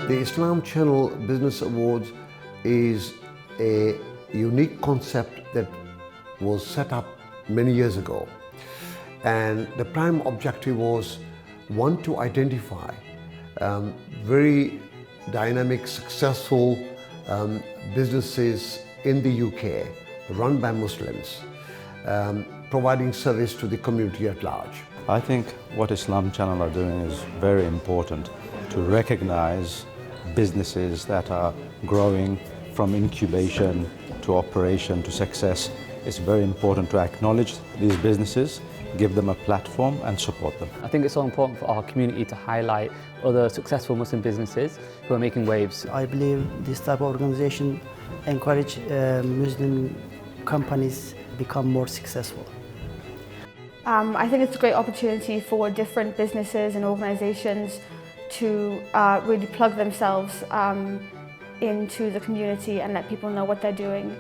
The Islam Channel Business Awards is a unique concept that was set up many years ago. And the prime objective was, one, to identify very dynamic, successful businesses in the UK run by Muslims, providing service to the community at large. I think what Islam Channel are doing is very important to recognize businesses that are growing from incubation to operation to success. It's very important to acknowledge these businesses, give them a platform and support them. I think it's so important for our community to highlight other successful Muslim businesses who are making waves. I believe this type of organization encourage Muslim companies become more successful. I think it's a great opportunity for different businesses and organisations to really plug themselves into the community and let people know what they're doing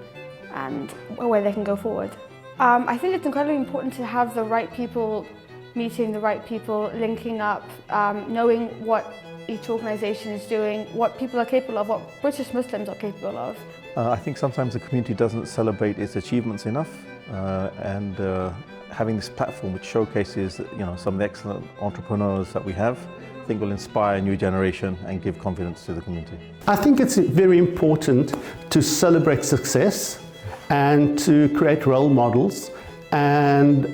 and where they can go forward. I think it's incredibly important to have the right people meeting the right people, linking up, knowing what each organisation is doing, what people are capable of, what British Muslims are capable of. I think sometimes the community doesn't celebrate its achievements enough, and having this platform which showcases some of the excellent entrepreneurs that we have, I think will inspire a new generation and give confidence to the community. I think it's very important to celebrate success and to create role models and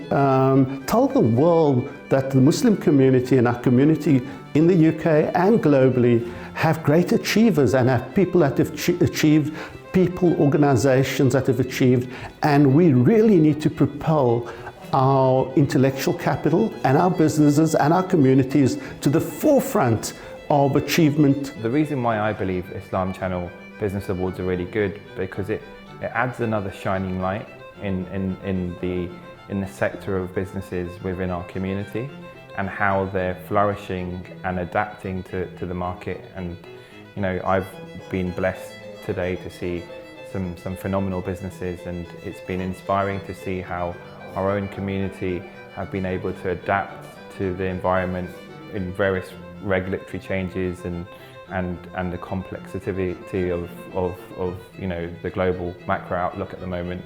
tell the world that the Muslim community and our community in the UK and globally have great achievers and have people that have achieved, people, organisations that have achieved, and we really need to propel our intellectual capital and our businesses and our communities to the forefront of achievement. The reason why I believe Islam Channel Business Awards are really good, because it adds another shining light in the sector of businesses within our community and how they're flourishing and adapting to the market. And I've been blessed today to see some phenomenal businesses, and it's been inspiring to see how our own community have been able to adapt to the environment in various regulatory changes and the complexity of the global macro outlook at the moment,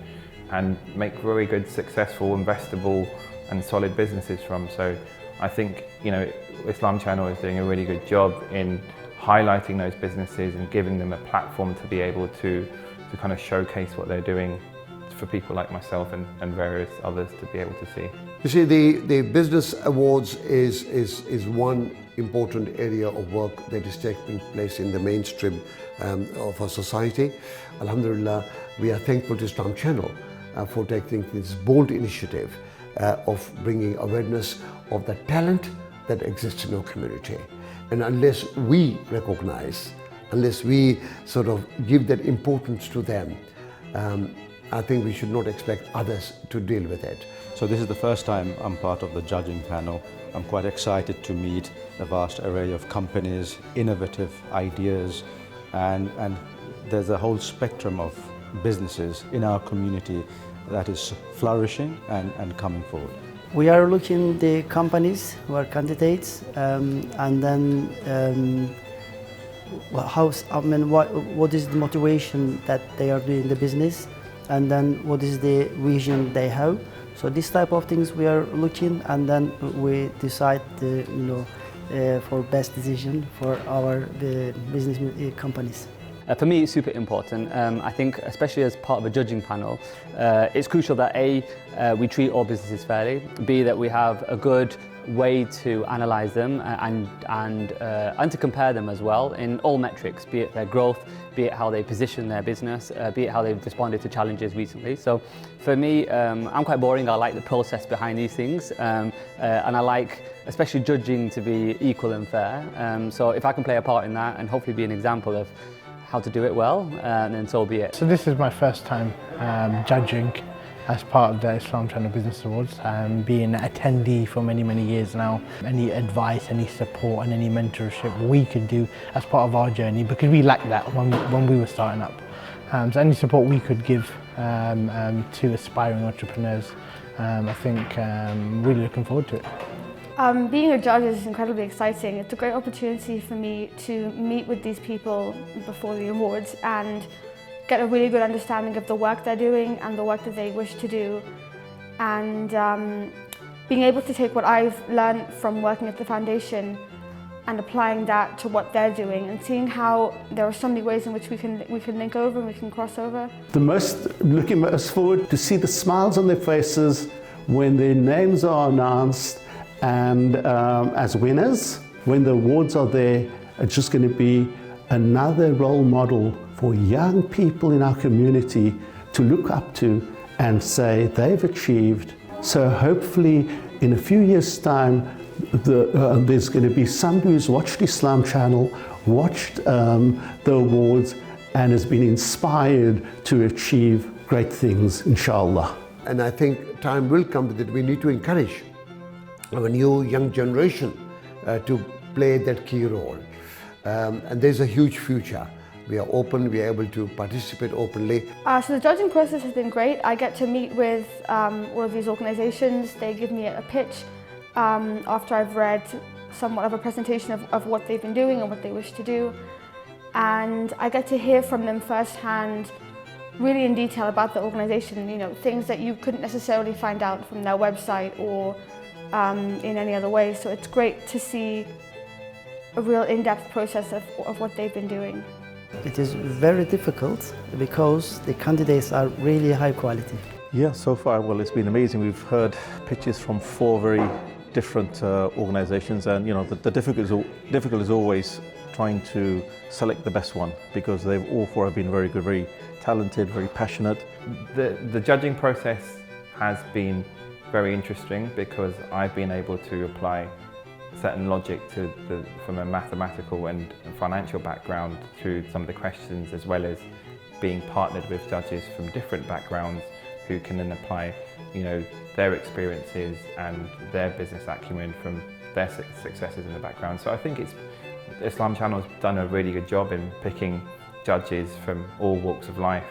and make very good, successful, investable and solid businesses from. So I think Islam Channel is doing a really good job in highlighting those businesses and giving them a platform to be able to kind of showcase what they're doing for people like myself and various others to be able to see. You see, the Business Awards is one important area of work that is taking place in the mainstream of our society. Alhamdulillah, we are thankful to Islam Channel for taking this bold initiative of bringing awareness of the talent that exists in our community. And unless we recognize, unless we sort of give that importance to them, I think we should not expect others to deal with it. So this is the first time I'm part of the judging panel. I'm quite excited to meet a vast array of companies, innovative ideas, and there's a whole spectrum of businesses in our community that is flourishing and coming forward. We are looking the companies who are candidates, and then what is the motivation that they are doing the business, and then what is the vision they have. So this type of things we are looking, and then we decide for best decision for our business companies. For me, it's super important. I think, especially as part of a judging panel, it's crucial that A, we treat all businesses fairly, B, that we have a good way to analyse them and to compare them as well in all metrics, be it their growth, be it how they position their business, be it how they've responded to challenges recently. So for me, I'm quite boring. I like the process behind these things, and I like especially judging to be equal and fair. So if I can play a part in that and hopefully be an example of how to do it well, then so be it. So this is my first time judging as part of the Islam Channel Business Awards, being an attendee for many years now. Any advice, any support and any mentorship we could do as part of our journey, because we lacked that when we were starting up. So any support we could give to aspiring entrepreneurs, I think really looking forward to it. Being a judge is incredibly exciting. It's a great opportunity for me to meet with these people before the awards and get a really good understanding of the work they're doing and the work that they wish to do. And being able to take what I've learned from working at the foundation and applying that to what they're doing and seeing how there are so many ways in which we can link over and we can cross over. Looking most forward to see the smiles on their faces when their names are announced and as winners. When the awards are there, it's just going to be another role model for young people in our community to look up to and say they've achieved. So hopefully in a few years' time, there's going to be somebody who's watched Islam Channel, watched the awards, and has been inspired to achieve great things, inshallah. And I think time will come that we need to encourage our new young generation to play that key role. And there's a huge future. We are open, we are able to participate openly. So the judging process has been great. I get to meet with all of these organisations. They give me a pitch after I've read somewhat of a presentation of what they've been doing and what they wish to do. And I get to hear from them firsthand, really in detail about the organisation, you know, things that you couldn't necessarily find out from their website or in any other way. So it's great to see a real in-depth process of what they've been doing. It is very difficult because the candidates are really high quality. Yeah, so far, well, it's been amazing. We've heard pitches from 4 very different organizations, and you know, the difficult is always trying to select the best one, because they've all 4 have been very good, very talented, very passionate. The judging process has been very interesting because I've been able to apply certain logic from a mathematical and financial background through some of the questions, as well as being partnered with judges from different backgrounds who can then apply, you know, their experiences and their business acumen from their successes in the background. So I think Islam Channel's done a really good job in picking judges from all walks of life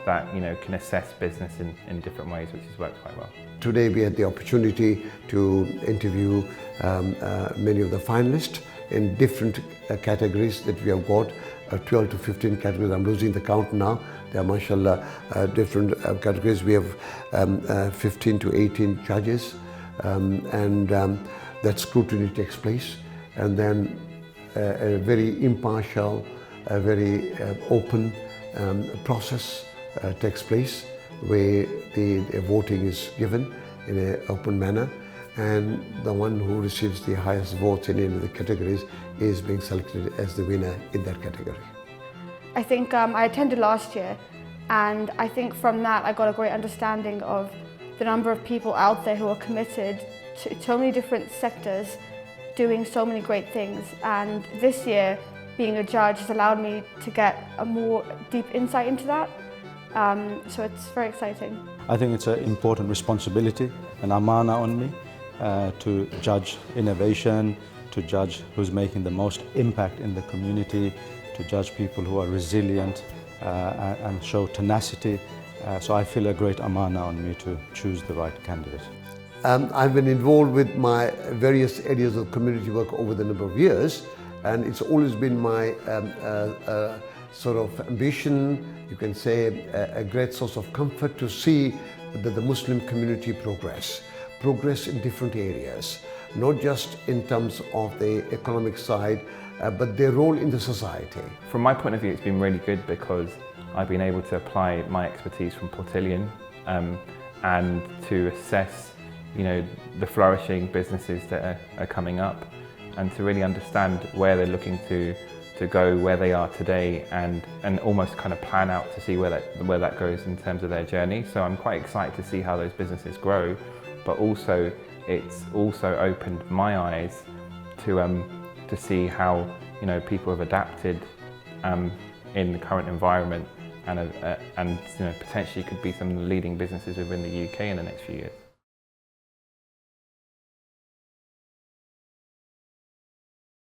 that, you know, can assess business in different ways, which has worked quite well. Today we had the opportunity to interview many of the finalists in different categories that we have got, 12 to 15 categories. I'm losing the count now. There are, mashallah, different categories. We have 15 to 18 judges, and that scrutiny takes place. And then a very impartial, a very open process takes place, where the voting is given in an open manner, and the one who receives the highest votes in any of the categories is being selected as the winner in that category. I think I attended last year, and I think from that I got a great understanding of the number of people out there who are committed to so many different sectors, doing so many great things. And this year, being a judge has allowed me to get a more deep insight into that. So it's very exciting. I think it's an important responsibility, an amana on me, to judge innovation, to judge who's making the most impact in the community, to judge people who are resilient and show tenacity. So I feel a great amana on me to choose the right candidate. I've been involved with my various areas of community work over the number of years, and it's always been my sort of ambition, you can say a great source of comfort to see that the Muslim community progress in different areas, not just in terms of the economic side, but their role in the society. From my point of view, it's been really good because I've been able to apply my expertise from Portillion and to assess, you know, the flourishing businesses that are coming up, and to really understand where they're looking to go, where they are today, and almost kind of plan out to see where that goes in terms of their journey. So I'm quite excited to see how those businesses grow, but also it's also opened my eyes to see how, you know, people have adapted in the current environment, and you know, potentially could be some of the leading businesses within the UK in the next few years.